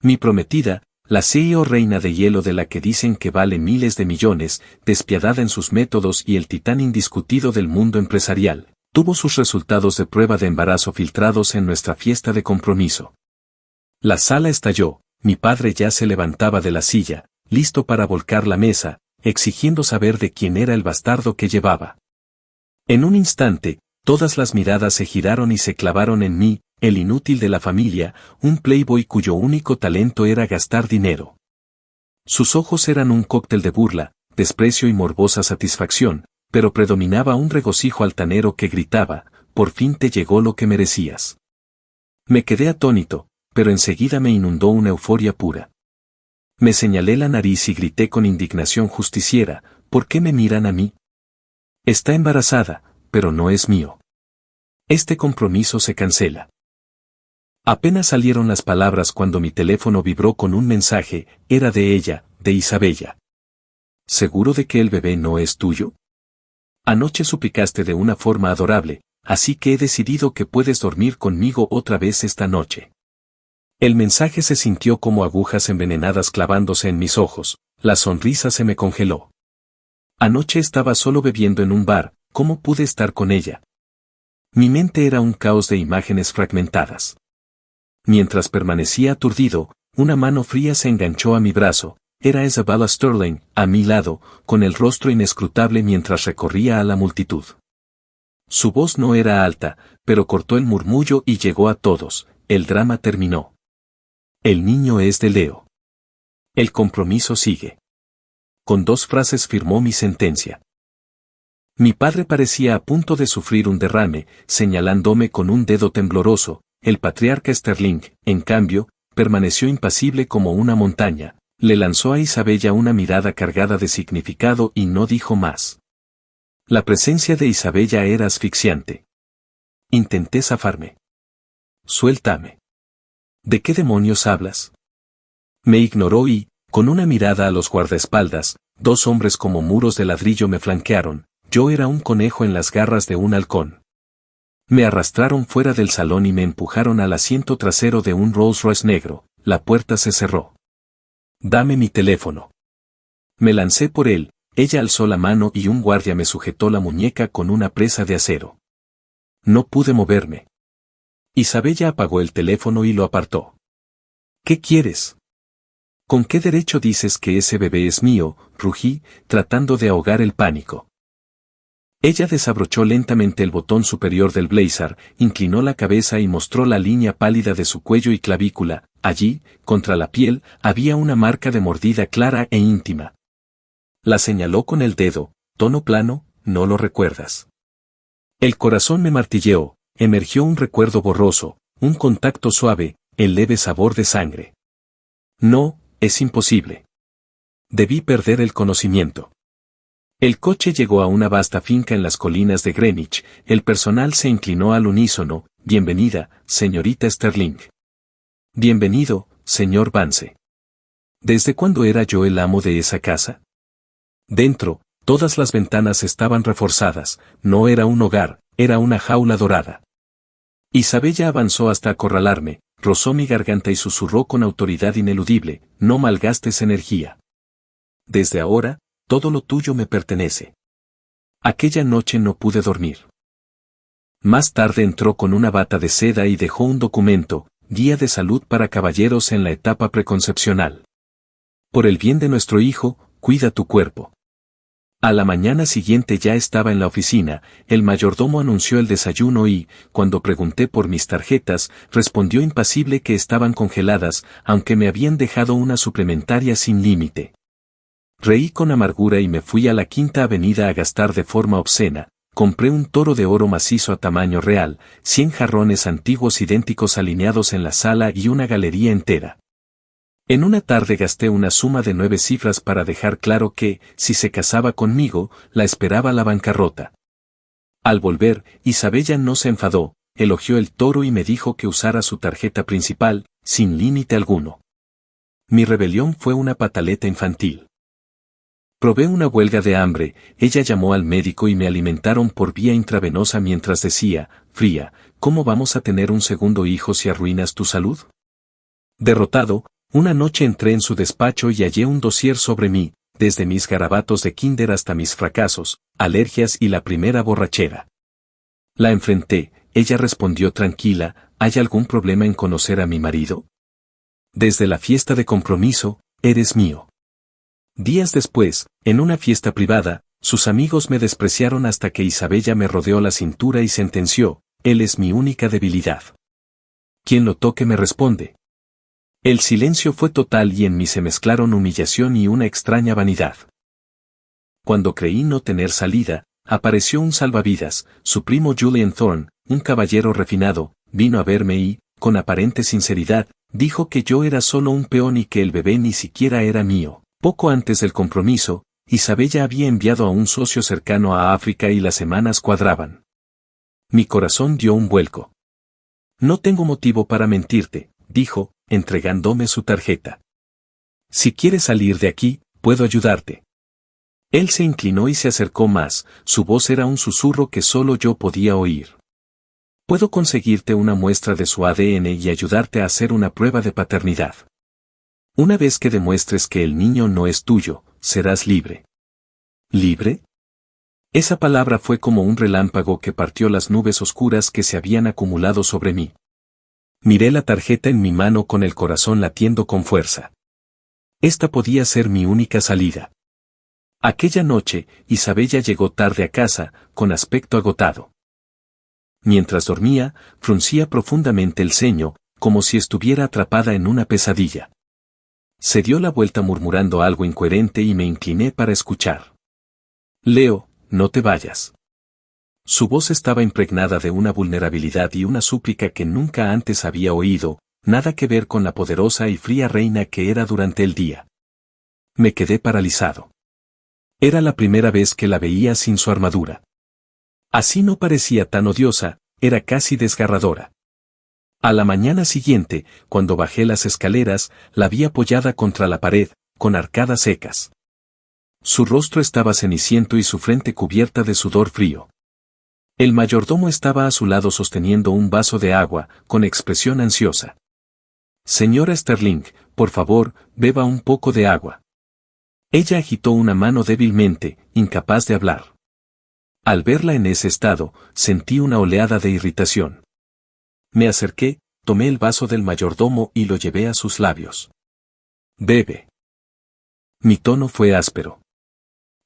Mi prometida, la CEO reina de hielo de la que dicen que vale miles de millones, despiadada en sus métodos y el titán indiscutido del mundo empresarial, tuvo sus resultados de prueba de embarazo filtrados en nuestra fiesta de compromiso. La sala estalló, mi padre ya se levantaba de la silla, listo para volcar la mesa, exigiendo saber de quién era el bastardo que llevaba. En un instante, todas las miradas se giraron y se clavaron en mí, el inútil de la familia, un playboy cuyo único talento era gastar dinero. Sus ojos eran un cóctel de burla, desprecio y morbosa satisfacción, pero predominaba un regocijo altanero que gritaba, por fin te llegó lo que merecías. Me quedé atónito, pero enseguida me inundó una euforia pura. Me señalé la nariz y grité con indignación justiciera, ¿por qué me miran a mí? Está embarazada, pero no es mío. Este compromiso se cancela. Apenas salieron las palabras cuando mi teléfono vibró con un mensaje, era de ella, de Isabella. ¿Seguro de que el bebé no es tuyo? Anoche suplicaste de una forma adorable, así que he decidido que puedes dormir conmigo otra vez esta noche. El mensaje se sintió como agujas envenenadas clavándose en mis ojos, la sonrisa se me congeló. Anoche estaba solo bebiendo en un bar, ¿cómo pude estar con ella? Mi mente era un caos de imágenes fragmentadas. Mientras permanecía aturdido, una mano fría se enganchó a mi brazo, era Isabella Sterling, a mi lado, con el rostro inescrutable mientras recorría a la multitud. Su voz no era alta, pero cortó el murmullo y llegó a todos, el drama terminó. El niño es de Leo. El compromiso sigue. Con 2 frases firmó mi sentencia. Mi padre parecía a punto de sufrir un derrame, señalándome con un dedo tembloroso. El patriarca Sterling, en cambio, permaneció impasible como una montaña, le lanzó a Isabella una mirada cargada de significado y no dijo más. La presencia de Isabella era asfixiante. Intenté zafarme. Suéltame. ¿De qué demonios hablas? Me ignoró y, con una mirada a los guardaespaldas, 2 hombres como muros de ladrillo me flanquearon, yo era un conejo en las garras de un halcón. Me arrastraron fuera del salón y me empujaron al asiento trasero de un Rolls Royce negro, la puerta se cerró. Dame mi teléfono. Me lancé por él, ella alzó la mano y un guardia me sujetó la muñeca con una presa de acero. No pude moverme. Isabella apagó el teléfono y lo apartó. ¿Qué quieres? ¿Con qué derecho dices que ese bebé es mío? Rugí, tratando de ahogar el pánico. Ella desabrochó lentamente el botón superior del blazer, inclinó la cabeza y mostró la línea pálida de su cuello y clavícula. Allí, contra la piel, había una marca de mordida clara e íntima. La señaló con el dedo, tono plano, ¿no lo recuerdas? El corazón me martilleó, emergió un recuerdo borroso, un contacto suave, el leve sabor de sangre. No, es imposible. Debí perder el conocimiento. El coche llegó a una vasta finca en las colinas de Greenwich, el personal se inclinó al unísono, bienvenida, señorita Sterling. Bienvenido, señor Vance. ¿Desde cuándo era yo el amo de esa casa? Dentro, todas las ventanas estaban reforzadas, no era un hogar, era una jaula dorada. Isabella avanzó hasta acorralarme, rozó mi garganta y susurró con autoridad ineludible, no malgastes energía. Desde ahora, todo lo tuyo me pertenece. Aquella noche no pude dormir. Más tarde entró con una bata de seda y dejó un documento, Guía de Salud para Caballeros en la etapa preconcepcional. Por el bien de nuestro hijo, cuida tu cuerpo. A la mañana siguiente ya estaba en la oficina, el mayordomo anunció el desayuno y, cuando pregunté por mis tarjetas, respondió impasible que estaban congeladas, aunque me habían dejado una suplementaria sin límite. Reí con amargura y me fui a la Quinta Avenida a gastar de forma obscena. Compré un toro de oro macizo a tamaño real, 100 jarrones antiguos idénticos alineados en la sala y una galería entera. En una tarde gasté una suma de 9 cifras para dejar claro que, si se casaba conmigo, la esperaba la bancarrota. Al volver, Isabella no se enfadó, elogió el toro y me dijo que usara su tarjeta principal, sin límite alguno. Mi rebelión fue una pataleta infantil. Probé una huelga de hambre, ella llamó al médico y me alimentaron por vía intravenosa mientras decía, fría, ¿cómo vamos a tener un segundo hijo si arruinas tu salud? Derrotado, Una noche entré en su despacho y hallé un dossier sobre mí, desde mis garabatos de kinder hasta mis fracasos, alergias y la primera borrachera. La enfrenté, ella respondió tranquila, ¿hay algún problema en conocer a mi marido? Desde la fiesta de compromiso, eres mío. Días después, en una fiesta privada, sus amigos me despreciaron hasta que Isabella me rodeó la cintura y sentenció, él es mi única debilidad. Quien lo toque me responde. El silencio fue total y en mí se mezclaron humillación y una extraña vanidad. Cuando creí no tener salida, apareció un salvavidas, su primo Julian Thorne, un caballero refinado, vino a verme y, con aparente sinceridad, dijo que yo era solo un peón y que el bebé ni siquiera era mío. Poco antes del compromiso, Isabella había enviado a un socio cercano a África y las semanas cuadraban. Mi corazón dio un vuelco. No tengo motivo para mentirte, dijo, entregándome su tarjeta. Si quieres salir de aquí, puedo ayudarte. Él se inclinó y se acercó más, su voz era un susurro que solo yo podía oír. Puedo conseguirte una muestra de su ADN y ayudarte a hacer una prueba de paternidad. Una vez que demuestres que el niño no es tuyo, serás libre. ¿Libre? Esa palabra fue como un relámpago que partió las nubes oscuras que se habían acumulado sobre mí. Miré la tarjeta en mi mano con el corazón latiendo con fuerza. Esta podía ser mi única salida. Aquella noche, Isabella llegó tarde a casa, con aspecto agotado. Mientras dormía, fruncía profundamente el ceño, como si estuviera atrapada en una pesadilla. Se dio la vuelta murmurando algo incoherente y me incliné para escuchar. Leo, no te vayas. Su voz estaba impregnada de una vulnerabilidad y una súplica que nunca antes había oído, nada que ver con la poderosa y fría reina que era durante el día. Me quedé paralizado. Era la primera vez que la veía sin su armadura. Así no parecía tan odiosa, era casi desgarradora. A la mañana siguiente, cuando bajé las escaleras, la vi apoyada contra la pared, con arcadas secas. Su rostro estaba ceniciento y su frente cubierta de sudor frío. El mayordomo estaba a su lado sosteniendo un vaso de agua, con expresión ansiosa. Señora Sterling, por favor, beba un poco de agua. Ella agitó una mano débilmente, incapaz de hablar. Al verla en ese estado, sentí una oleada de irritación. Me acerqué, tomé el vaso del mayordomo y lo llevé a sus labios. Bebe. Mi tono fue áspero.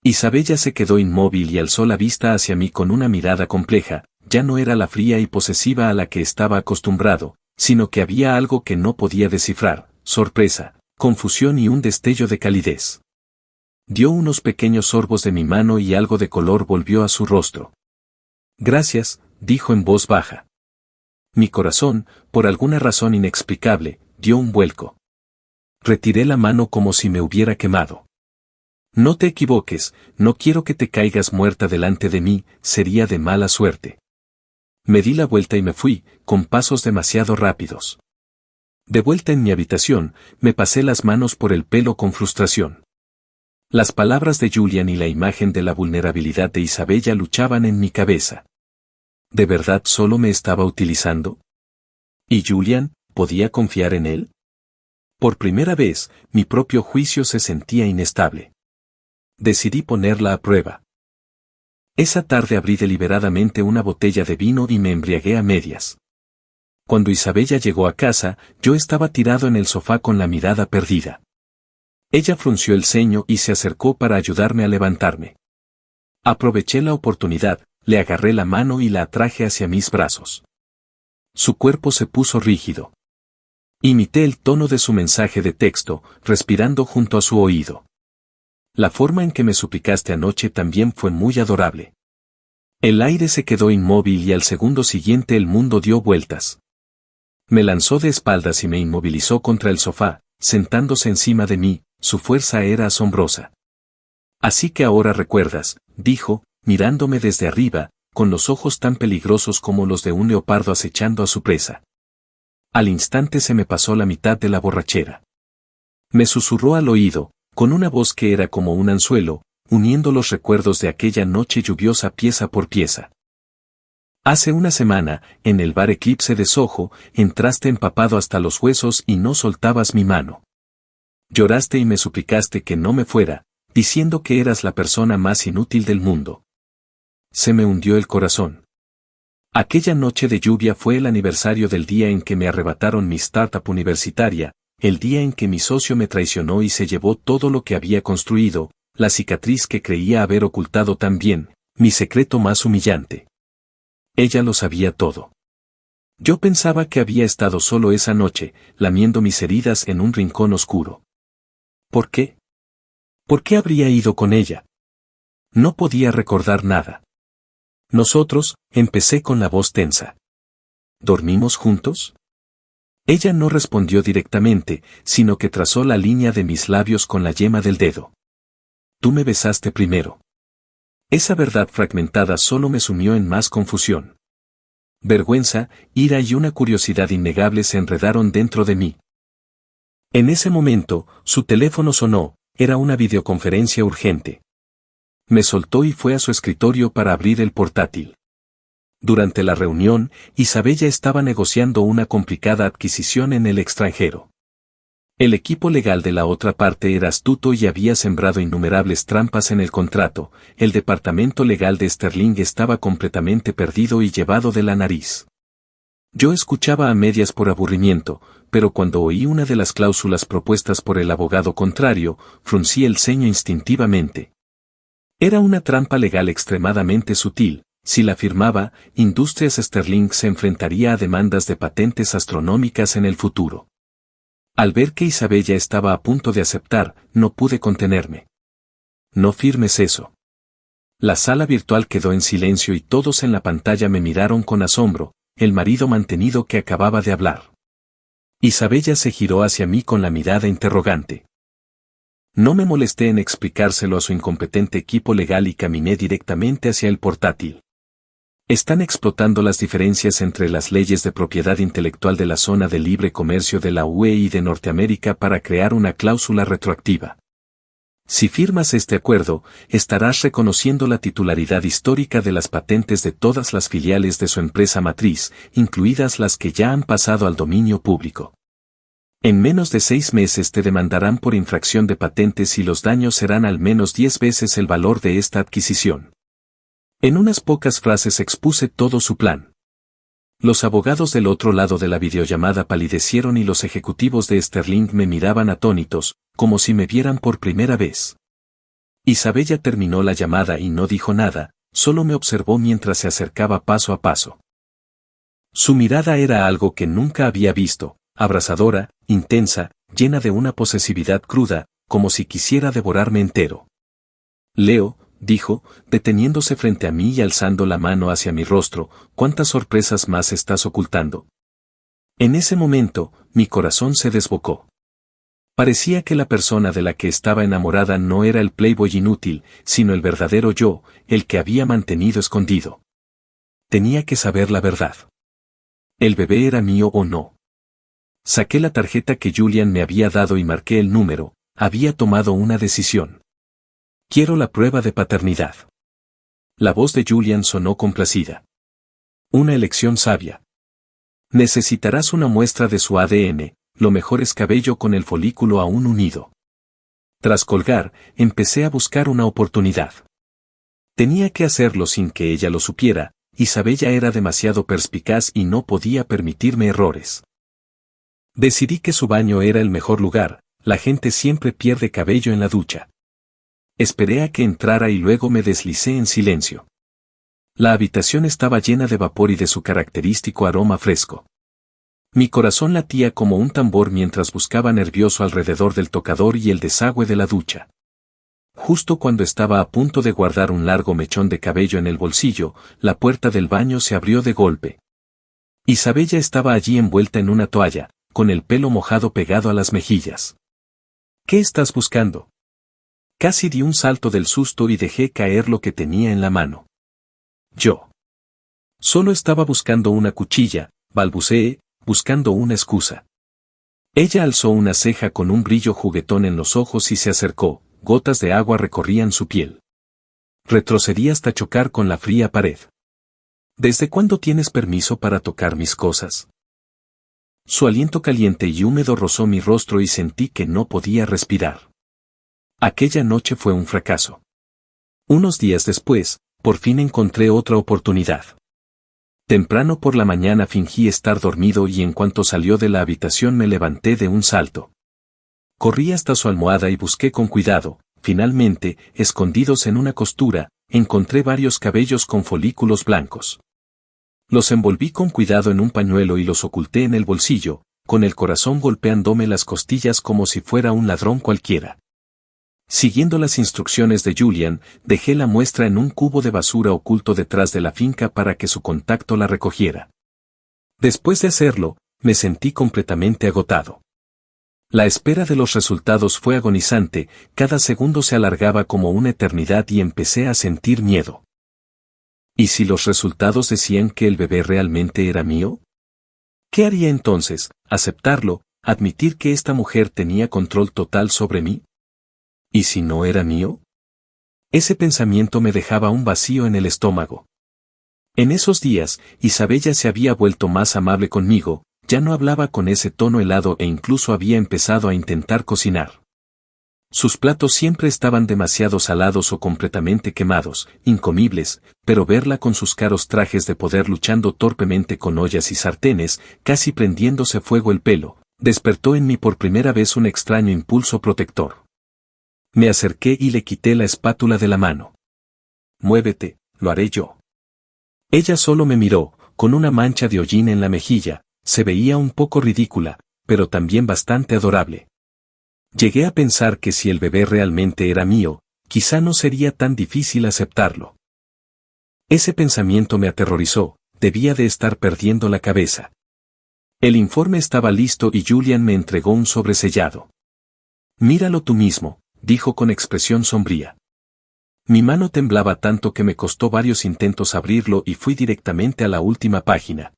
Isabella se quedó inmóvil y alzó la vista hacia mí con una mirada compleja, ya no era la fría y posesiva a la que estaba acostumbrado, sino que había algo que no podía descifrar, sorpresa, confusión y un destello de calidez. Dio unos pequeños sorbos de mi mano y algo de color volvió a su rostro. Gracias, dijo en voz baja. Mi corazón, por alguna razón inexplicable, dio un vuelco. Retiré la mano como si me hubiera quemado. No te equivoques, no quiero que te caigas muerta delante de mí, sería de mala suerte. Me di la vuelta y me fui, con pasos demasiado rápidos. De vuelta en mi habitación, me pasé las manos por el pelo con frustración. Las palabras de Julian y la imagen de la vulnerabilidad de Isabella luchaban en mi cabeza. ¿De verdad solo me estaba utilizando? ¿Y Julian, podía confiar en él? Por primera vez, mi propio juicio se sentía inestable. Decidí ponerla a prueba. Esa tarde abrí deliberadamente una botella de vino y me embriagué a medias. Cuando Isabella llegó a casa, yo estaba tirado en el sofá con la mirada perdida. Ella frunció el ceño y se acercó para ayudarme a levantarme. Aproveché la oportunidad, le agarré la mano y la atraje hacia mis brazos. Su cuerpo se puso rígido. Imité el tono de su mensaje de texto, respirando junto a su oído. La forma en que me suplicaste anoche también fue muy adorable. El aire se quedó inmóvil y al segundo siguiente el mundo dio vueltas. Me lanzó de espaldas y me inmovilizó contra el sofá, sentándose encima de mí, su fuerza era asombrosa. Así que ahora recuerdas, dijo, mirándome desde arriba, con los ojos tan peligrosos como los de un leopardo acechando a su presa. Al instante se me pasó la mitad de la borrachera. Me susurró al oído, con una voz que era como un anzuelo, uniendo los recuerdos de aquella noche lluviosa pieza por pieza. Hace una semana, en el bar Eclipse de Soho, entraste empapado hasta los huesos y no soltabas mi mano. Lloraste y me suplicaste que no me fuera, diciendo que eras la persona más inútil del mundo. Se me hundió el corazón. Aquella noche de lluvia fue el aniversario del día en que me arrebataron mi startup universitaria, el día en que mi socio me traicionó y se llevó todo lo que había construido, la cicatriz que creía haber ocultado tan bien, mi secreto más humillante. Ella lo sabía todo. Yo pensaba que había estado solo esa noche, lamiendo mis heridas en un rincón oscuro. ¿Por qué? ¿Por qué habría ido con ella? No podía recordar nada. Nosotros, empecé con la voz tensa. ¿Dormimos juntos? Ella no respondió directamente, sino que trazó la línea de mis labios con la yema del dedo. Tú me besaste primero. Esa verdad fragmentada solo me sumió en más confusión. Vergüenza, ira y una curiosidad innegable se enredaron dentro de mí. En ese momento, su teléfono sonó, era una videoconferencia urgente. Me soltó y fue a su escritorio para abrir el portátil. Durante la reunión, Isabella estaba negociando una complicada adquisición en el extranjero. El equipo legal de la otra parte era astuto y había sembrado innumerables trampas en el contrato, el departamento legal de Sterling estaba completamente perdido y llevado de la nariz. Yo escuchaba a medias por aburrimiento, pero cuando oí una de las cláusulas propuestas por el abogado contrario, fruncí el ceño instintivamente. Era una trampa legal extremadamente sutil. Si la firmaba, Industrias Sterling se enfrentaría a demandas de patentes astronómicas en el futuro. Al ver que Isabella estaba a punto de aceptar, no pude contenerme. No firmes eso. La sala virtual quedó en silencio y todos en la pantalla me miraron con asombro, el marido mantenido que acababa de hablar. Isabella se giró hacia mí con la mirada interrogante. No me molesté en explicárselo a su incompetente equipo legal y caminé directamente hacia el portátil. Están explotando las diferencias entre las leyes de propiedad intelectual de la zona de libre comercio de la UE y de Norteamérica para crear una cláusula retroactiva. Si firmas este acuerdo, estarás reconociendo la titularidad histórica de las patentes de todas las filiales de su empresa matriz, incluidas las que ya han pasado al dominio público. En menos de 6 meses te demandarán por infracción de patentes y los daños serán al menos 10 veces el valor de esta adquisición. En unas pocas frases expuse todo su plan. Los abogados del otro lado de la videollamada palidecieron y los ejecutivos de Sterling me miraban atónitos, como si me vieran por primera vez. Isabella terminó la llamada y no dijo nada, solo me observó mientras se acercaba paso a paso. Su mirada era algo que nunca había visto, abrasadora, intensa, llena de una posesividad cruda, como si quisiera devorarme entero. Leo, dijo, deteniéndose frente a mí y alzando la mano hacia mi rostro, ¿cuántas sorpresas más estás ocultando? En ese momento, mi corazón se desbocó. Parecía que la persona de la que estaba enamorada no era el playboy inútil, sino el verdadero yo, el que había mantenido escondido. Tenía que saber la verdad. ¿El bebé era mío o no? Saqué la tarjeta que Julian me había dado y marqué el número, había tomado una decisión. Quiero la prueba de paternidad. La voz de Julian sonó complacida. Una elección sabia. Necesitarás una muestra de su ADN, lo mejor es cabello con el folículo aún unido. Tras colgar, empecé a buscar una oportunidad. Tenía que hacerlo sin que ella lo supiera, Isabella era demasiado perspicaz y no podía permitirme errores. Decidí que su baño era el mejor lugar, la gente siempre pierde cabello en la ducha. Esperé a que entrara y luego me deslicé en silencio. La habitación estaba llena de vapor y de su característico aroma fresco. Mi corazón latía como un tambor mientras buscaba nervioso alrededor del tocador y el desagüe de la ducha. Justo cuando estaba a punto de guardar un largo mechón de cabello en el bolsillo, la puerta del baño se abrió de golpe. Isabella estaba allí envuelta en una toalla, con el pelo mojado pegado a las mejillas. ¿Qué estás buscando? Casi di un salto del susto y dejé caer lo que tenía en la mano. Yo. Solo estaba buscando una cuchilla, balbuceé, buscando una excusa. Ella alzó una ceja con un brillo juguetón en los ojos y se acercó, gotas de agua recorrían su piel. Retrocedí hasta chocar con la fría pared. ¿Desde cuándo tienes permiso para tocar mis cosas? Su aliento caliente y húmedo rozó mi rostro y sentí que no podía respirar. Aquella noche fue un fracaso. Unos días después, por fin encontré otra oportunidad. Temprano por la mañana fingí estar dormido y en cuanto salió de la habitación me levanté de un salto. Corrí hasta su almohada y busqué con cuidado. Finalmente, escondidos en una costura, encontré varios cabellos con folículos blancos. Los envolví con cuidado en un pañuelo y los oculté en el bolsillo, con el corazón golpeándome las costillas como si fuera un ladrón cualquiera. Siguiendo las instrucciones de Julian, dejé la muestra en un cubo de basura oculto detrás de la finca para que su contacto la recogiera. Después de hacerlo, me sentí completamente agotado. La espera de los resultados fue agonizante, cada segundo se alargaba como una eternidad y empecé a sentir miedo. ¿Y si los resultados decían que el bebé realmente era mío? ¿Qué haría entonces? ¿Aceptarlo? ¿Admitir que esta mujer tenía control total sobre mí? ¿Y si no era mío? Ese pensamiento me dejaba un vacío en el estómago. En esos días, Isabella se había vuelto más amable conmigo, ya no hablaba con ese tono helado e incluso había empezado a intentar cocinar. Sus platos siempre estaban demasiado salados o completamente quemados, incomibles, pero verla con sus caros trajes de poder luchando torpemente con ollas y sartenes, casi prendiéndose fuego el pelo, despertó en mí por primera vez un extraño impulso protector. Me acerqué y le quité la espátula de la mano. «Muévete, lo haré yo». Ella solo me miró, con una mancha de hollín en la mejilla, se veía un poco ridícula, pero también bastante adorable. Llegué a pensar que si el bebé realmente era mío, quizá no sería tan difícil aceptarlo. Ese pensamiento me aterrorizó, debía de estar perdiendo la cabeza. El informe estaba listo y Julian me entregó un sobresellado. «Míralo tú mismo», dijo con expresión sombría. Mi mano temblaba tanto que me costó varios intentos abrirlo y fui directamente a la última página.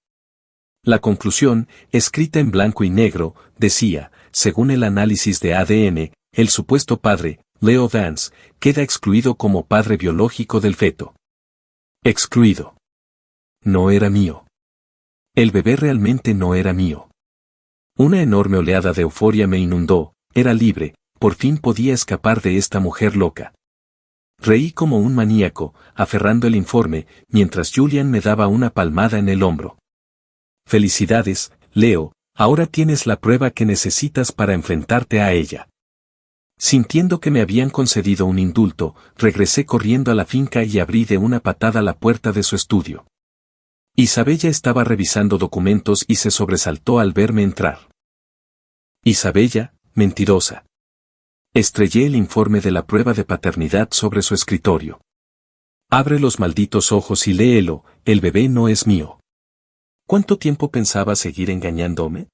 La conclusión, escrita en blanco y negro, decía, según el análisis de ADN, el supuesto padre, Leo Vance, queda excluido como padre biológico del feto. Excluido. No era mío. El bebé realmente no era mío. Una enorme oleada de euforia me inundó, era libre, por fin podía escapar de esta mujer loca. Reí como un maníaco, aferrando el informe, mientras Julian me daba una palmada en el hombro. «Felicidades, Leo, ahora tienes la prueba que necesitas para enfrentarte a ella». Sintiendo que me habían concedido un indulto, regresé corriendo a la finca y abrí de una patada la puerta de su estudio. Isabella estaba revisando documentos y se sobresaltó al verme entrar. «Isabella, mentirosa». Estrellé el informe de la prueba de paternidad sobre su escritorio. «Abre los malditos ojos y léelo, el bebé no es mío». ¿Cuánto tiempo pensaba seguir engañándome?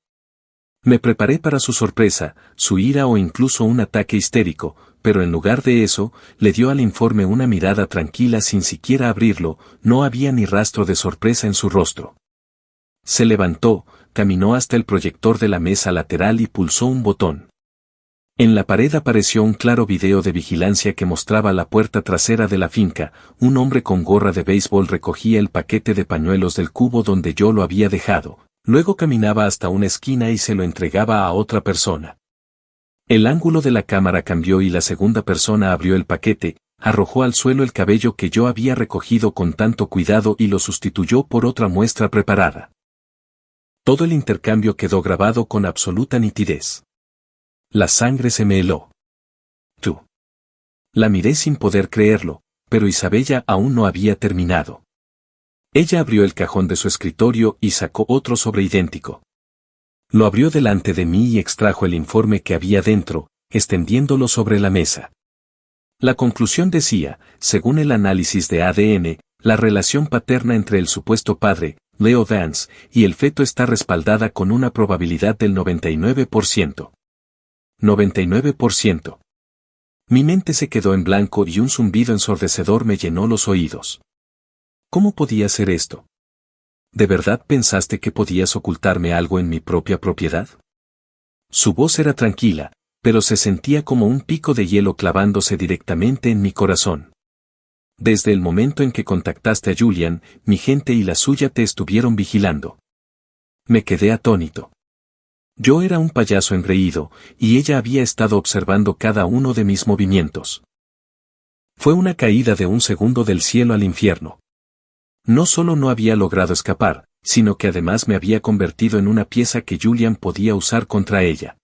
Me preparé para su sorpresa, su ira o incluso un ataque histérico, pero en lugar de eso, le dio al informe una mirada tranquila sin siquiera abrirlo, no había ni rastro de sorpresa en su rostro. Se levantó, caminó hasta el proyector de la mesa lateral y pulsó un botón. En la pared apareció un claro video de vigilancia que mostraba la puerta trasera de la finca. Un hombre con gorra de béisbol recogía el paquete de pañuelos del cubo donde yo lo había dejado, luego caminaba hasta una esquina y se lo entregaba a otra persona. El ángulo de la cámara cambió y la segunda persona abrió el paquete, arrojó al suelo el cabello que yo había recogido con tanto cuidado y lo sustituyó por otra muestra preparada. Todo el intercambio quedó grabado con absoluta nitidez. La sangre se me heló. «Tú». La miré sin poder creerlo, pero Isabella aún no había terminado. Ella abrió el cajón de su escritorio y sacó otro sobre idéntico. Lo abrió delante de mí y extrajo el informe que había dentro, extendiéndolo sobre la mesa. La conclusión decía, según el análisis de ADN, la relación paterna entre el supuesto padre, Leo Vance, y el feto está respaldada con una probabilidad del 99%. 99%. Mi mente se quedó en blanco y un zumbido ensordecedor me llenó los oídos. ¿Cómo podía ser esto? ¿De verdad pensaste que podías ocultarme algo en mi propia propiedad? Su voz era tranquila, pero se sentía como un pico de hielo clavándose directamente en mi corazón. Desde el momento en que contactaste a Julian, mi gente y la suya te estuvieron vigilando. Me quedé atónito. Yo era un payaso engreído, y ella había estado observando cada uno de mis movimientos. Fue una caída de un segundo del cielo al infierno. No solo no había logrado escapar, sino que además me había convertido en una pieza que Julian podía usar contra ella.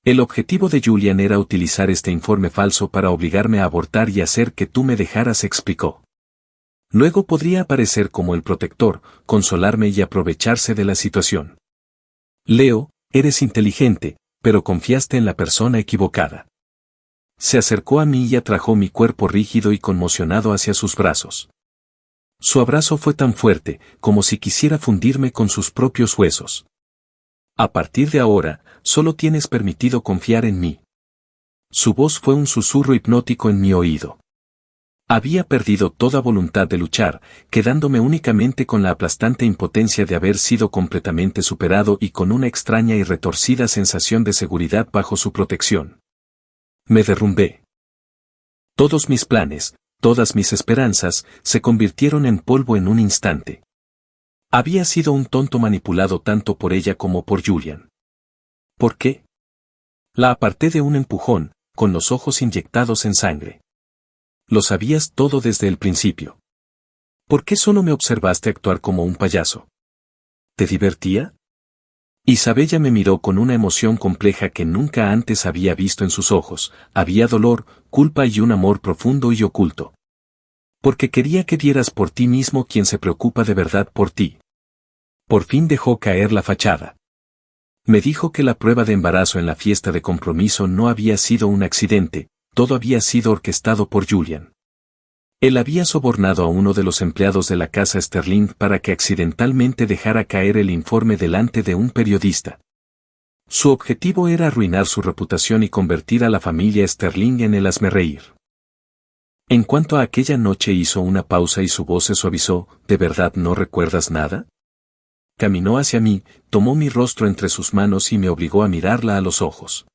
El objetivo de Julian era utilizar este informe falso para obligarme a abortar y hacer que tú me dejaras, explicó. Luego podría aparecer como el protector, consolarme y aprovecharse de la situación. Leo, eres inteligente, pero confiaste en la persona equivocada. Se acercó a mí y atrajo mi cuerpo rígido y conmocionado hacia sus brazos. Su abrazo fue tan fuerte, como si quisiera fundirme con sus propios huesos. A partir de ahora, solo tienes permitido confiar en mí. Su voz fue un susurro hipnótico en mi oído. Había perdido toda voluntad de luchar, quedándome únicamente con la aplastante impotencia de haber sido completamente superado y con una extraña y retorcida sensación de seguridad bajo su protección. Me derrumbé. Todos mis planes, todas mis esperanzas, se convirtieron en polvo en un instante. Había sido un tonto manipulado tanto por ella como por Julian. ¿Por qué? La aparté de un empujón, con los ojos inyectados en sangre. Lo sabías todo desde el principio. ¿Por qué solo me observaste actuar como un payaso? ¿Te divertía? Isabella me miró con una emoción compleja que nunca antes había visto en sus ojos. Había dolor, culpa y un amor profundo y oculto. Porque quería que dieras por ti mismo quien se preocupa de verdad por ti. Por fin dejó caer la fachada. Me dijo que la prueba de embarazo en la fiesta de compromiso no había sido un accidente, todo había sido orquestado por Julian. Él había sobornado a uno de los empleados de la casa Sterling para que accidentalmente dejara caer el informe delante de un periodista. Su objetivo era arruinar su reputación y convertir a la familia Sterling en el hazmerreír. En cuanto a aquella noche hizo una pausa y su voz se suavizó. ¿De verdad no recuerdas nada? Caminó hacia mí, tomó mi rostro entre sus manos y me obligó a mirarla a los ojos.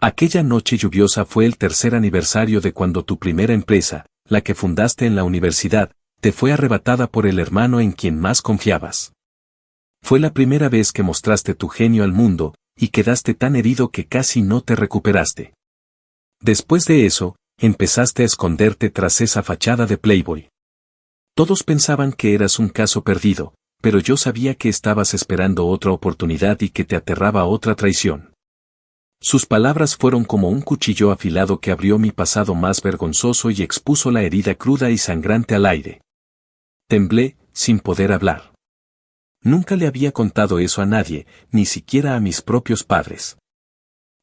Aquella noche lluviosa fue el tercer aniversario de cuando tu primera empresa, la que fundaste en la universidad, te fue arrebatada por el hermano en quien más confiabas. Fue la primera vez que mostraste tu genio al mundo, y quedaste tan herido que casi no te recuperaste. Después de eso, empezaste a esconderte tras esa fachada de Playboy. Todos pensaban que eras un caso perdido, pero yo sabía que estabas esperando otra oportunidad y que te aterraba otra traición. Sus palabras fueron como un cuchillo afilado que abrió mi pasado más vergonzoso y expuso la herida cruda y sangrante al aire. Temblé, sin poder hablar. Nunca le había contado eso a nadie, ni siquiera a mis propios padres.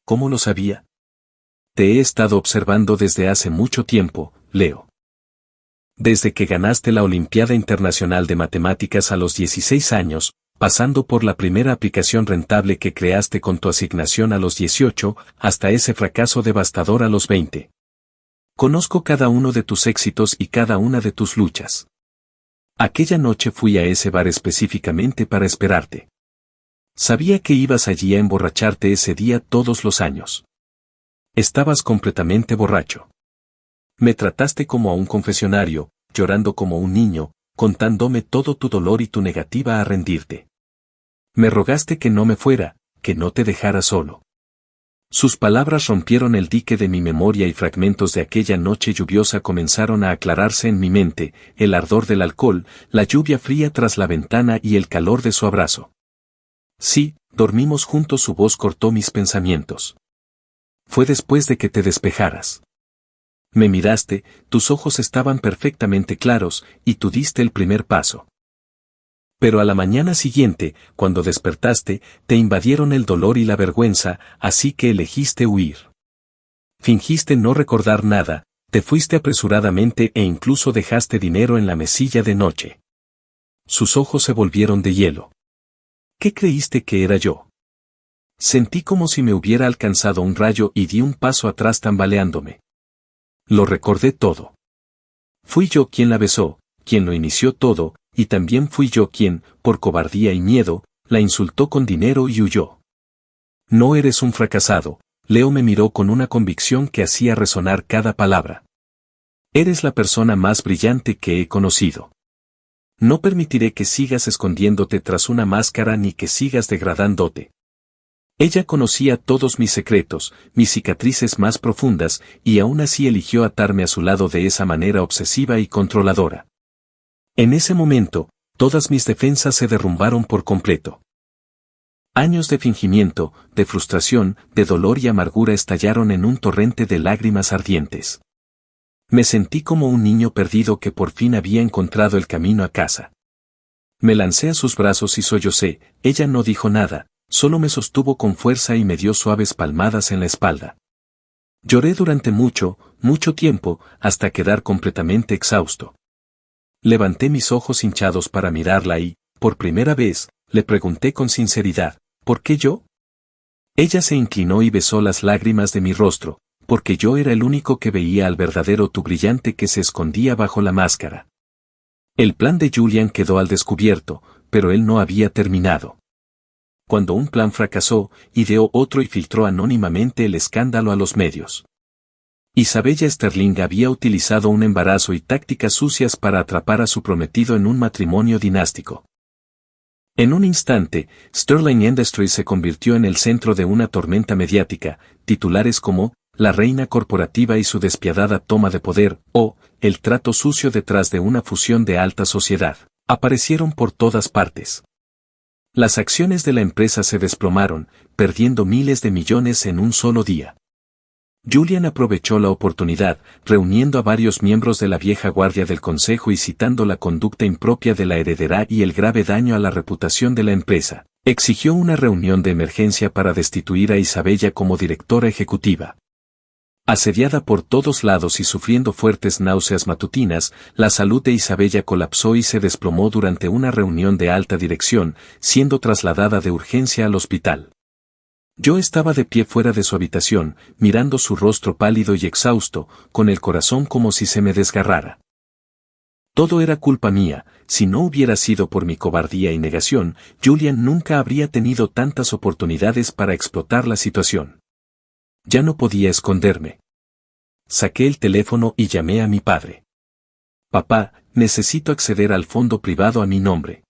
¿Cómo lo sabía? Te he estado observando desde hace mucho tiempo, Leo. Desde que ganaste la Olimpiada Internacional de Matemáticas a los 16 años, pasando por la primera aplicación rentable que creaste con tu asignación a los 18, hasta ese fracaso devastador a los 20. Conozco cada uno de tus éxitos y cada una de tus luchas. Aquella noche fui a ese bar específicamente para esperarte. Sabía que ibas allí a emborracharte ese día todos los años. Estabas completamente borracho. Me trataste como a un confesionario, llorando como un niño, contándome todo tu dolor y tu negativa a rendirte. Me rogaste que no me fuera, que no te dejara solo. Sus palabras rompieron el dique de mi memoria y fragmentos de aquella noche lluviosa comenzaron a aclararse en mi mente, el ardor del alcohol, la lluvia fría tras la ventana y el calor de su abrazo. Sí, dormimos juntos. Su voz cortó mis pensamientos. Fue después de que te despejaras. Me miraste, tus ojos estaban perfectamente claros, y tú diste el primer paso. Pero a la mañana siguiente, cuando despertaste, te invadieron el dolor y la vergüenza, así que elegiste huir. Fingiste no recordar nada, te fuiste apresuradamente e incluso dejaste dinero en la mesilla de noche. Sus ojos se volvieron de hielo. ¿Qué creíste que era yo? Sentí como si me hubiera alcanzado un rayo y di un paso atrás tambaleándome. Lo recordé todo. Fui yo quien la besó, quien lo inició todo, y también fui yo quien, por cobardía y miedo, la insultó con dinero y huyó. No eres un fracasado, Leo me miró con una convicción que hacía resonar cada palabra. Eres la persona más brillante que he conocido. No permitiré que sigas escondiéndote tras una máscara ni que sigas degradándote. Ella conocía todos mis secretos, mis cicatrices más profundas, y aún así eligió atarme a su lado de esa manera obsesiva y controladora. En ese momento, todas mis defensas se derrumbaron por completo. Años de fingimiento, de frustración, de dolor y amargura estallaron en un torrente de lágrimas ardientes. Me sentí como un niño perdido que por fin había encontrado el camino a casa. Me lancé a sus brazos y sollocé. Ella no dijo nada, solo me sostuvo con fuerza y me dio suaves palmadas en la espalda. Lloré durante mucho tiempo, hasta quedar completamente exhausto. Levanté mis ojos hinchados para mirarla y, por primera vez, le pregunté con sinceridad, ¿por qué yo? Ella se inclinó y besó las lágrimas de mi rostro, porque yo era el único que veía al verdadero tú brillante que se escondía bajo la máscara. El plan de Julian quedó al descubierto, pero él no había terminado. Cuando un plan fracasó, ideó otro y filtró anónimamente el escándalo a los medios. Isabella Sterling había utilizado un embarazo y tácticas sucias para atrapar a su prometido en un matrimonio dinástico. En un instante, Sterling Industries se convirtió en el centro de una tormenta mediática, titulares como la reina corporativa y su despiadada toma de poder, o el trato sucio detrás de una fusión de alta sociedad, aparecieron por todas partes. Las acciones de la empresa se desplomaron, perdiendo miles de millones en un solo día. Julian aprovechó la oportunidad, reuniendo a varios miembros de la vieja guardia del consejo y citando la conducta impropia de la heredera y el grave daño a la reputación de la empresa. Exigió una reunión de emergencia para destituir a Isabella como directora ejecutiva. Asediada por todos lados y sufriendo fuertes náuseas matutinas, la salud de Isabella colapsó y se desplomó durante una reunión de alta dirección, siendo trasladada de urgencia al hospital. Yo estaba de pie fuera de su habitación, mirando su rostro pálido y exhausto, con el corazón como si se me desgarrara. Todo era culpa mía. Si no hubiera sido por mi cobardía y negación, Julian nunca habría tenido tantas oportunidades para explotar la situación. Ya no podía esconderme. Saqué el teléfono y llamé a mi padre. Papá, necesito acceder al fondo privado a mi nombre.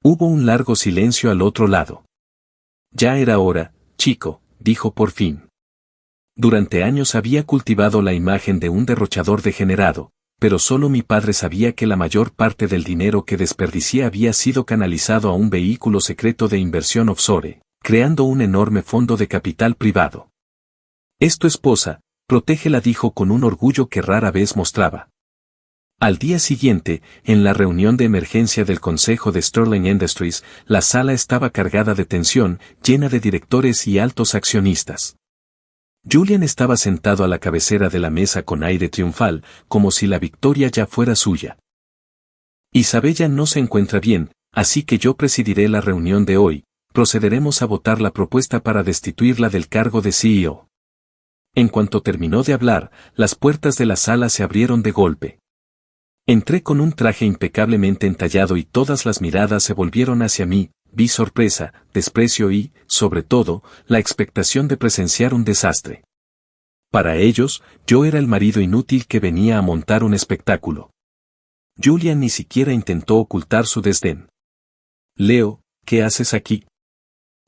Hubo un largo silencio al otro lado. Ya era hora, chico, dijo por fin. Durante años había cultivado la imagen de un derrochador degenerado, pero solo mi padre sabía que la mayor parte del dinero que desperdicié había sido canalizado a un vehículo secreto de inversión offshore, creando un enorme fondo de capital privado. Es tu esposa, protégela, dijo con un orgullo que rara vez mostraba. Al día siguiente, en la reunión de emergencia del consejo de Sterling Industries, la sala estaba cargada de tensión, llena de directores y altos accionistas. Julian estaba sentado a la cabecera de la mesa con aire triunfal, como si la victoria ya fuera suya. Isabella no se encuentra bien, así que yo presidiré la reunión de hoy. Procederemos a votar la propuesta para destituirla del cargo de CEO. En cuanto terminó de hablar, las puertas de la sala se abrieron de golpe. Entré con un traje impecablemente entallado y todas las miradas se volvieron hacia mí. Vi sorpresa, desprecio y, sobre todo, la expectación de presenciar un desastre. Para ellos, yo era el marido inútil que venía a montar un espectáculo. Julian ni siquiera intentó ocultar su desdén. Leo, ¿qué haces aquí?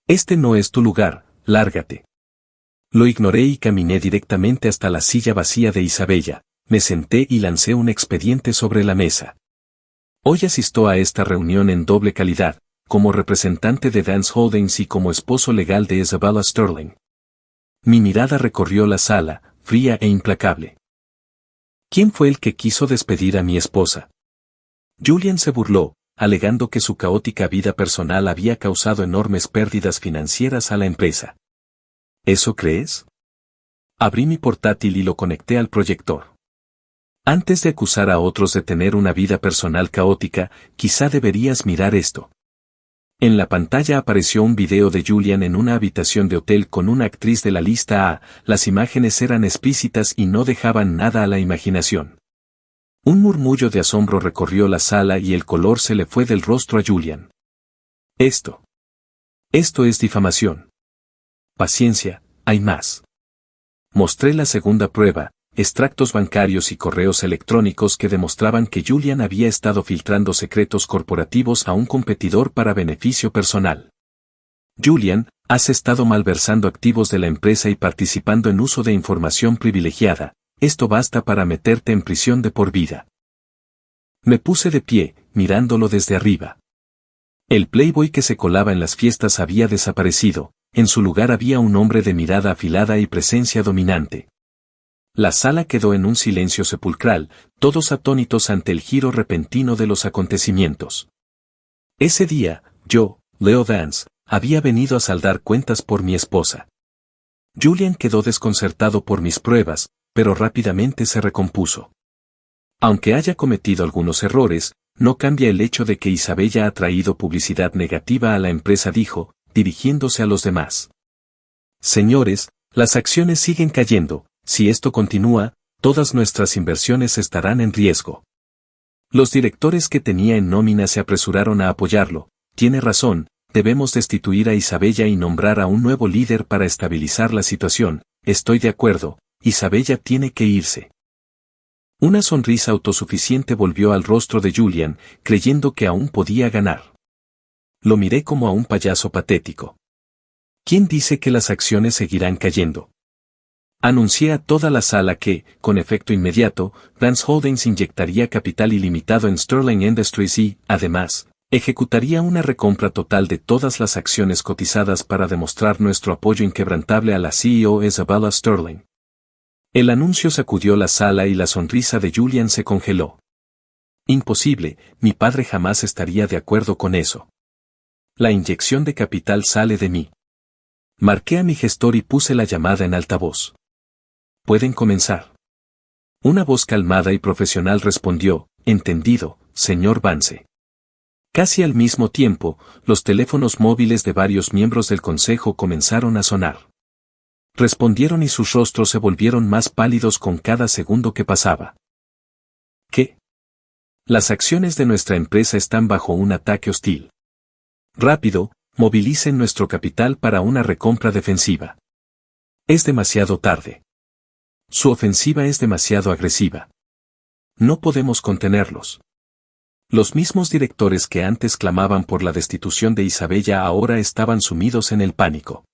Este no es tu lugar, lárgate. Lo ignoré y caminé directamente hasta la silla vacía de Isabella. Me senté y lancé un expediente sobre la mesa. Hoy asisto a esta reunión en doble calidad, como representante de Dance Holdings y como esposo legal de Isabella Sterling. Mi mirada recorrió la sala, fría e implacable. ¿Quién fue el que quiso despedir a mi esposa? Julian se burló, alegando que su caótica vida personal había causado enormes pérdidas financieras a la empresa. ¿Eso crees? Abrí mi portátil y lo conecté al proyector. Antes de acusar a otros de tener una vida personal caótica, quizá deberías mirar esto. En la pantalla apareció un video de Julian en una habitación de hotel con una actriz de la lista A. Las imágenes eran explícitas y no dejaban nada a la imaginación. Un murmullo de asombro recorrió la sala y el color se le fue del rostro a Julian. Esto es difamación. Paciencia, hay más. Mostré la segunda prueba, extractos bancarios y correos electrónicos que demostraban que Julian había estado filtrando secretos corporativos a un competidor para beneficio personal. Julian, Has estado malversando activos de la empresa y participando en uso de información privilegiada. Esto basta para meterte en prisión de por vida. Me puse de pie, mirándolo desde arriba. El playboy que se colaba en las fiestas había desaparecido, en su lugar había un hombre de mirada afilada y presencia dominante. La sala quedó en un silencio sepulcral, todos atónitos ante el giro repentino de los acontecimientos. Ese día, yo, Leo Vance, había venido a saldar cuentas por mi esposa. Julian quedó desconcertado por mis pruebas, pero rápidamente se recompuso. Aunque haya cometido algunos errores, no cambia el hecho de que Isabella ha traído publicidad negativa a la empresa, dijo, dirigiéndose a los demás. Señores, las acciones siguen cayendo, si esto continúa, todas nuestras inversiones estarán en riesgo. Los directores que tenía en nómina se apresuraron a apoyarlo. Tiene razón, debemos destituir a Isabella y nombrar a un nuevo líder para estabilizar la situación. Estoy de acuerdo, Isabella tiene que irse. Una sonrisa autosuficiente volvió al rostro de Julian, creyendo que aún podía ganar. Lo miré como a un payaso patético. ¿Quién dice que las acciones seguirán cayendo? Anuncié a toda la sala que, con efecto inmediato, Vance Holdings inyectaría capital ilimitado en Sterling Industries y, además, ejecutaría una recompra total de todas las acciones cotizadas para demostrar nuestro apoyo inquebrantable a la CEO Isabella Sterling. El anuncio sacudió la sala y la sonrisa de Julian se congeló. Imposible, mi padre jamás estaría de acuerdo con eso. La inyección de capital sale de mí. Marqué a mi gestor y puse la llamada en altavoz. Pueden comenzar. Una voz calmada y profesional respondió, entendido, señor Vance. Casi al mismo tiempo, los teléfonos móviles de varios miembros del consejo comenzaron a sonar. Respondieron y sus rostros se volvieron más pálidos con cada segundo que pasaba. ¿Qué? Las acciones de nuestra empresa están bajo un ataque hostil. Rápido, movilicen nuestro capital para una recompra defensiva. Es demasiado tarde. Su ofensiva es demasiado agresiva. No podemos contenerlos. Los mismos directores que antes clamaban por la destitución de Isabella ahora estaban sumidos en el pánico.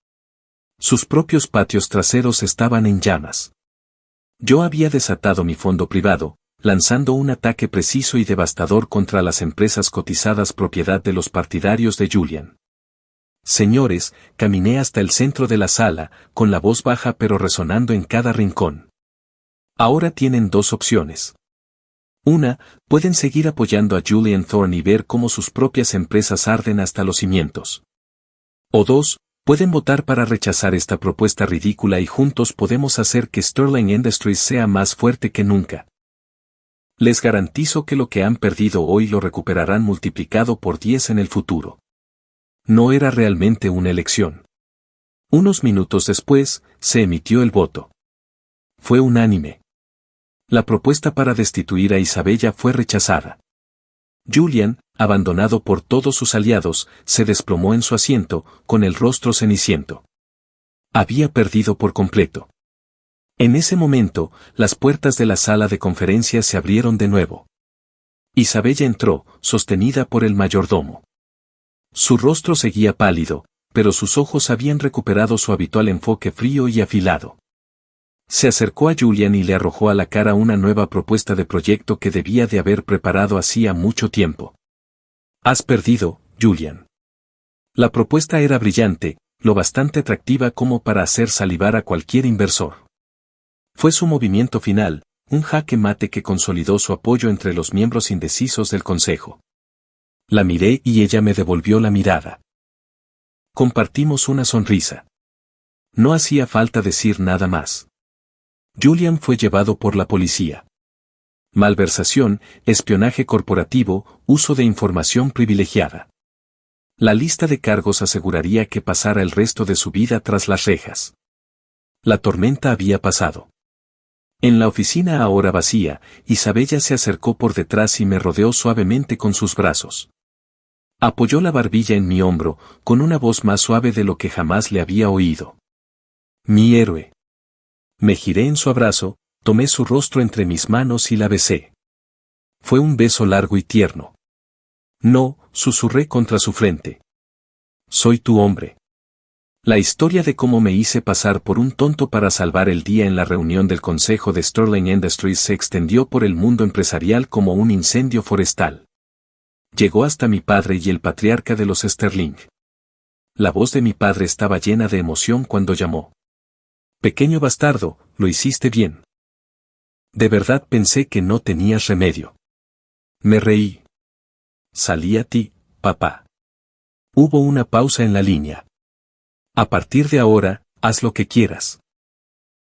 Sus propios patios traseros estaban en llamas. Yo había desatado mi fondo privado, lanzando un ataque preciso y devastador contra las empresas cotizadas propiedad de los partidarios de Julian. Señores, caminé hasta el centro de la sala, con la voz baja pero resonando en cada rincón. Ahora tienen dos opciones. Una, pueden seguir apoyando a Julian Thorne y ver cómo sus propias empresas arden hasta los cimientos. O dos, pueden votar para rechazar esta propuesta ridícula y juntos podemos hacer que Sterling Industries sea más fuerte que nunca. Les garantizo que lo que han perdido hoy lo recuperarán multiplicado por 10 en el futuro. No era realmente una elección. Unos minutos después, se emitió el voto. Fue unánime. La propuesta para destituir a Isabella fue rechazada. Julian, abandonado por todos sus aliados, se desplomó en su asiento, con el rostro ceniciento. Había perdido por completo. En ese momento, las puertas de la sala de conferencias se abrieron de nuevo. Isabella entró, sostenida por el mayordomo. Su rostro seguía pálido, pero sus ojos habían recuperado su habitual enfoque frío y afilado. Se acercó a Julian y le arrojó a la cara una nueva propuesta de proyecto que debía de haber preparado hacía mucho tiempo. Has perdido, Julian. La propuesta era brillante, lo bastante atractiva como para hacer salivar a cualquier inversor. Fue su movimiento final, un jaque mate que consolidó su apoyo entre los miembros indecisos del consejo. La miré y ella me devolvió la mirada. Compartimos una sonrisa. No hacía falta decir nada más. Julian fue llevado por la policía. Malversación, espionaje corporativo, uso de información privilegiada. La lista de cargos aseguraría que pasara el resto de su vida tras las rejas. La tormenta había pasado. En la oficina ahora vacía, Isabella se acercó por detrás y me rodeó suavemente con sus brazos. Apoyó la barbilla en mi hombro, con una voz más suave de lo que jamás le había oído. Mi héroe. Me giré en su abrazo, tomé su rostro entre mis manos y la besé. Fue un beso largo y tierno. No, susurré contra su frente. Soy tu hombre. La historia de cómo me hice pasar por un tonto para salvar el día en la reunión del consejo de Sterling Industries se extendió por el mundo empresarial como un incendio forestal. Llegó hasta mi padre y el patriarca de los Sterling. La voz de mi padre estaba llena de emoción cuando llamó. Pequeño bastardo, lo hiciste bien. De verdad pensé que no tenías remedio. Me reí. Salí a ti, papá. Hubo una pausa en la línea. A partir de ahora, haz lo que quieras.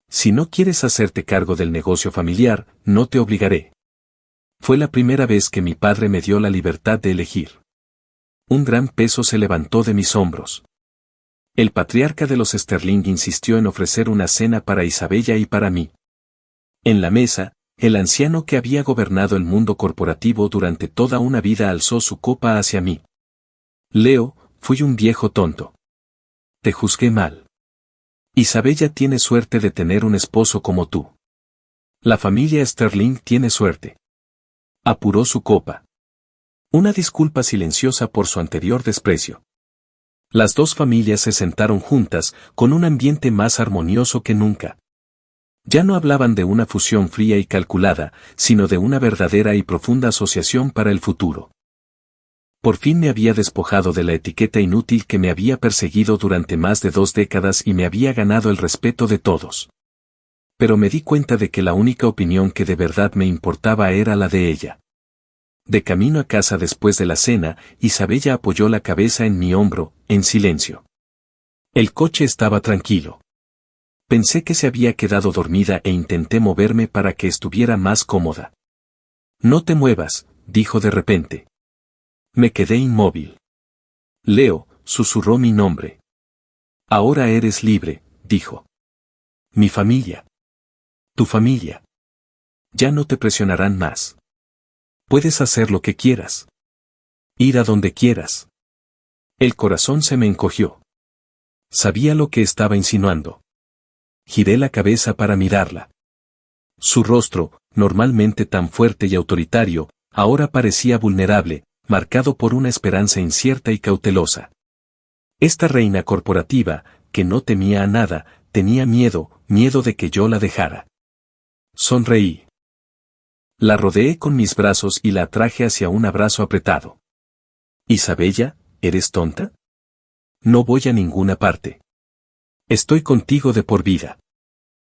Si no quieres hacerte cargo del negocio familiar, no te obligaré. Fue la primera vez que mi padre me dio la libertad de elegir. Un gran peso se levantó de mis hombros. El patriarca de los Sterling insistió en ofrecer una cena para Isabella y para mí. En la mesa, el anciano que había gobernado el mundo corporativo durante toda una vida alzó su copa hacia mí. Leo, fui un viejo tonto. Te juzgué mal. Isabella tiene suerte de tener un esposo como tú. La familia Sterling tiene suerte. Apuró su copa. Una disculpa silenciosa por su anterior desprecio. Las dos familias se sentaron juntas, con un ambiente más armonioso que nunca. Ya no hablaban de una fusión fría y calculada, sino de una verdadera y profunda asociación para el futuro. Por fin me había despojado de la etiqueta inútil que me había perseguido durante más de 2 décadas y me había ganado el respeto de todos. Pero me di cuenta de que la única opinión que de verdad me importaba era la de ella. De camino a casa después de la cena, Isabella apoyó la cabeza en mi hombro, en silencio. El coche estaba tranquilo. Pensé que se había quedado dormida e intenté moverme para que estuviera más cómoda. No te muevas, dijo de repente. Me quedé inmóvil. Leo, susurró mi nombre. Ahora eres libre, dijo. Mi familia. Tu familia. Ya no te presionarán más. Puedes hacer lo que quieras. Ir a donde quieras. El corazón se me encogió. Sabía lo que estaba insinuando. Giré la cabeza para mirarla. Su rostro, normalmente tan fuerte y autoritario, ahora parecía vulnerable, marcado por una esperanza incierta y cautelosa. Esta reina corporativa, que no temía a nada, tenía miedo de que yo la dejara. Sonreí. La rodeé con mis brazos y la atraje hacia un abrazo apretado. Isabella, ¿eres tonta? No voy a ninguna parte. Estoy contigo de por vida.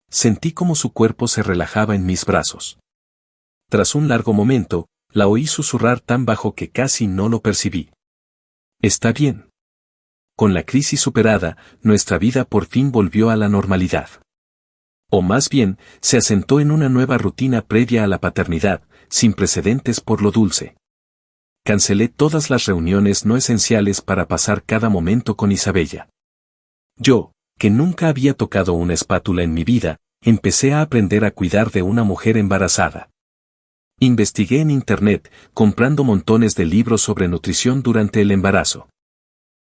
Sentí como su cuerpo se relajaba en mis brazos. Tras un largo momento, la oí susurrar tan bajo que casi no lo percibí. Está bien. Con la crisis superada, nuestra vida por fin volvió a la normalidad. O más bien, se asentó en una nueva rutina previa a la paternidad, sin precedentes por lo dulce. Cancelé todas las reuniones no esenciales para pasar cada momento con Isabella. Yo, que nunca había tocado una espátula en mi vida, empecé a aprender a cuidar de una mujer embarazada. Investigué en Internet, comprando montones de libros sobre nutrición durante el embarazo.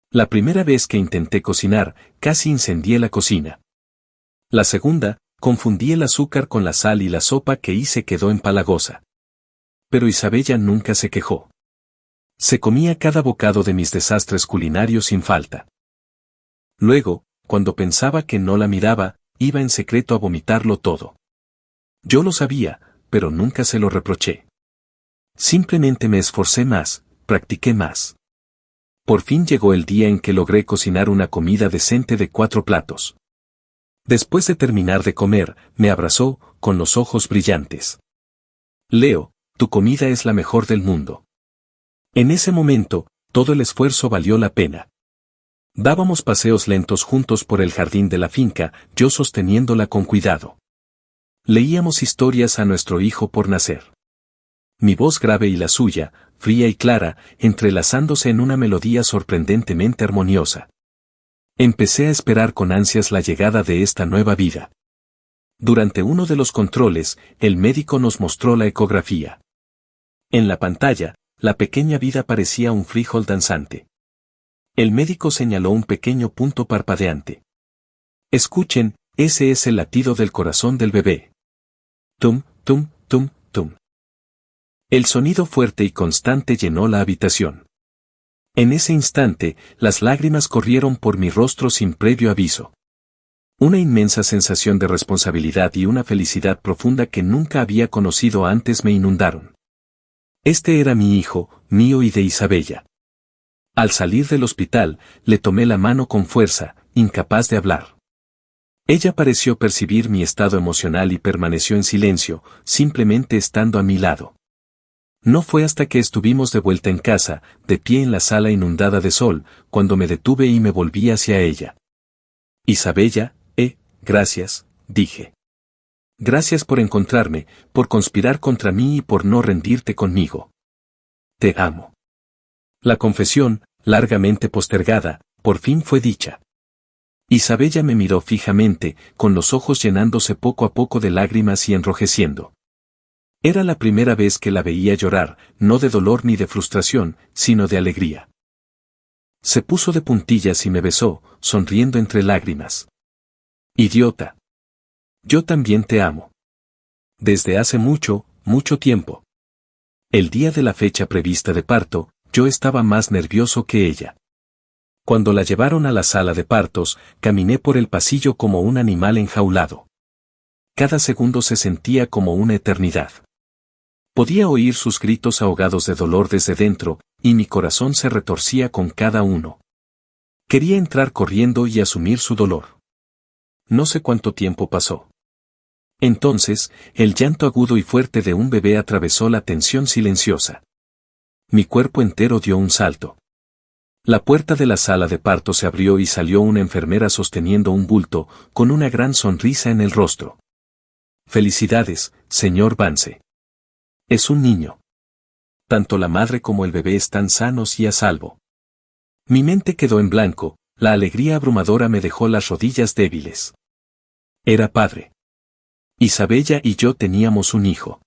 La primera vez que intenté cocinar, casi incendié la cocina. La segunda, confundí el azúcar con la sal y la sopa que hice quedó empalagosa. Pero Isabella nunca se quejó. Se comía cada bocado de mis desastres culinarios sin falta. Luego, cuando pensaba que no la miraba, iba en secreto a vomitarlo todo. Yo lo sabía, pero nunca se lo reproché. Simplemente me esforcé más, practiqué más. Por fin llegó el día en que logré cocinar una comida decente de 4 platos. Después de terminar de comer, me abrazó, con los ojos brillantes. Leo, tu comida es la mejor del mundo. En ese momento, todo el esfuerzo valió la pena. Dábamos paseos lentos juntos por el jardín de la finca, yo sosteniéndola con cuidado. Leíamos historias a nuestro hijo por nacer. Mi voz grave y la suya, fría y clara, entrelazándose en una melodía sorprendentemente armoniosa. Empecé a esperar con ansias la llegada de esta nueva vida. Durante uno de los controles, el médico nos mostró la ecografía. En la pantalla, la pequeña vida parecía un frijol danzante. El médico señaló un pequeño punto parpadeante. Escuchen, ese es el latido del corazón del bebé. Tum, tum, tum, tum. El sonido fuerte y constante llenó la habitación. En ese instante, las lágrimas corrieron por mi rostro sin previo aviso. Una inmensa sensación de responsabilidad y una felicidad profunda que nunca había conocido antes me inundaron. Este era mi hijo, mío y de Isabella. Al salir del hospital, le tomé la mano con fuerza, incapaz de hablar. Ella pareció percibir mi estado emocional y permaneció en silencio, simplemente estando a mi lado. No fue hasta que estuvimos de vuelta en casa, de pie en la sala inundada de sol, cuando me detuve y me volví hacia ella. Isabella, gracias, dije. Gracias por encontrarme, por conspirar contra mí y por no rendirte conmigo. Te amo. La confesión, largamente postergada, por fin fue dicha. Isabella me miró fijamente, con los ojos llenándose poco a poco de lágrimas y enrojeciendo. Era la primera vez que la veía llorar, no de dolor ni de frustración, sino de alegría. Se puso de puntillas y me besó, sonriendo entre lágrimas. Idiota. Yo también te amo. Desde hace mucho, mucho tiempo. El día de la fecha prevista de parto, yo estaba más nervioso que ella. Cuando la llevaron a la sala de partos, caminé por el pasillo como un animal enjaulado. Cada segundo se sentía como una eternidad. Podía oír sus gritos ahogados de dolor desde dentro, y mi corazón se retorcía con cada uno. Quería entrar corriendo y asumir su dolor. No sé cuánto tiempo pasó. Entonces, el llanto agudo y fuerte de un bebé atravesó la tensión silenciosa. Mi cuerpo entero dio un salto. La puerta de la sala de parto se abrió y salió una enfermera sosteniendo un bulto, con una gran sonrisa en el rostro. Felicidades, señor Vance. Es un niño. Tanto la madre como el bebé están sanos y a salvo. Mi mente quedó en blanco, la alegría abrumadora me dejó las rodillas débiles. Era padre. Isabella y yo teníamos un hijo.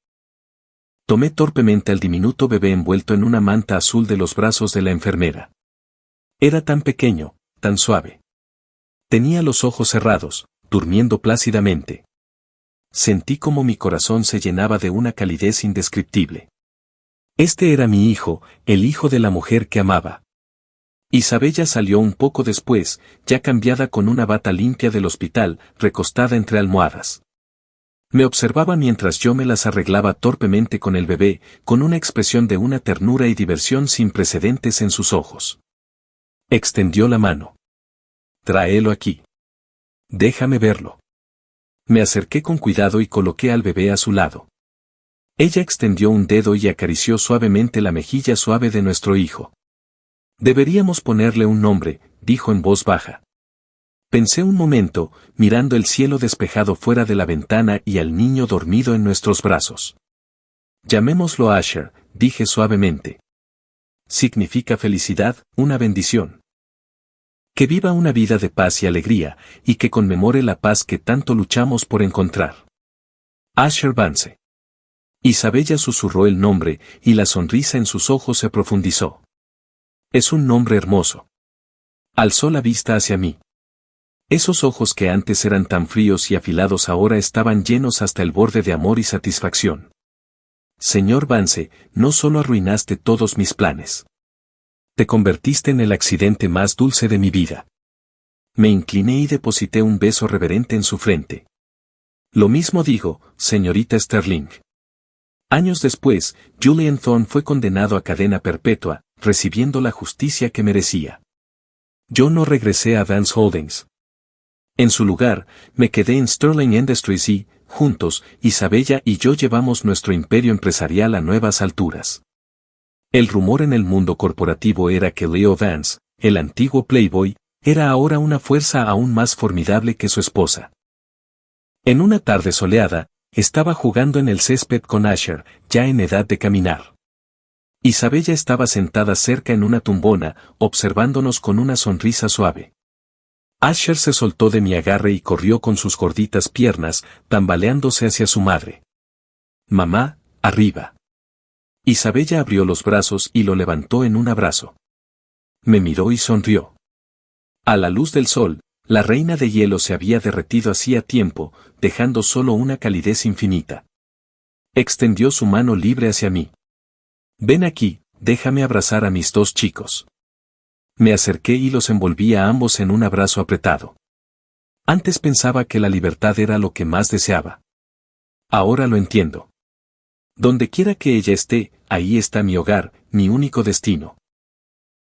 Tomé torpemente al diminuto bebé envuelto en una manta azul de los brazos de la enfermera. Era tan pequeño, tan suave. Tenía los ojos cerrados, durmiendo plácidamente. Sentí como mi corazón se llenaba de una calidez indescriptible. Este era mi hijo, el hijo de la mujer que amaba. Isabella salió un poco después, ya cambiada con una bata limpia del hospital, recostada entre almohadas. Me observaba mientras yo me las arreglaba torpemente con el bebé, con una expresión de una ternura y diversión sin precedentes en sus ojos. Extendió la mano. Tráelo aquí. Déjame verlo. Me acerqué con cuidado y coloqué al bebé a su lado. Ella extendió un dedo y acarició suavemente la mejilla suave de nuestro hijo. Deberíamos ponerle un nombre, dijo en voz baja. Pensé un momento, mirando el cielo despejado fuera de la ventana y al niño dormido en nuestros brazos. Llamémoslo Asher, dije suavemente. Significa felicidad, una bendición. Que viva una vida de paz y alegría, y que conmemore la paz que tanto luchamos por encontrar. Asher Vance. Isabella susurró el nombre, y la sonrisa en sus ojos se profundizó. Es un nombre hermoso. Alzó la vista hacia mí. Esos ojos que antes eran tan fríos y afilados ahora estaban llenos hasta el borde de amor y satisfacción. Señor Vance, no solo arruinaste todos mis planes. Te convertiste en el accidente más dulce de mi vida. Me incliné y deposité un beso reverente en su frente. Lo mismo digo, señorita Sterling. Años después, Julian Thorne fue condenado a cadena perpetua, recibiendo la justicia que merecía. Yo no regresé a Vance Holdings. En su lugar, me quedé en Sterling Industries y, juntos, Isabella y yo llevamos nuestro imperio empresarial a nuevas alturas. El rumor en el mundo corporativo era que Leo Vance, el antiguo Playboy, era ahora una fuerza aún más formidable que su esposa. En una tarde soleada, estaba jugando en el césped con Asher, ya en edad de caminar. Isabella estaba sentada cerca en una tumbona, observándonos con una sonrisa suave. Asher se soltó de mi agarre y corrió con sus gorditas piernas, tambaleándose hacia su madre. Mamá, arriba. Isabella abrió los brazos y lo levantó en un abrazo. Me miró y sonrió. A la luz del sol, la reina de hielo se había derretido hacía tiempo, dejando solo una calidez infinita. Extendió su mano libre hacia mí. Ven aquí, déjame abrazar a mis dos chicos. Me acerqué y los envolví a ambos en un abrazo apretado. Antes pensaba que la libertad era lo que más deseaba. Ahora lo entiendo. Donde quiera que ella esté, ahí está mi hogar, mi único destino.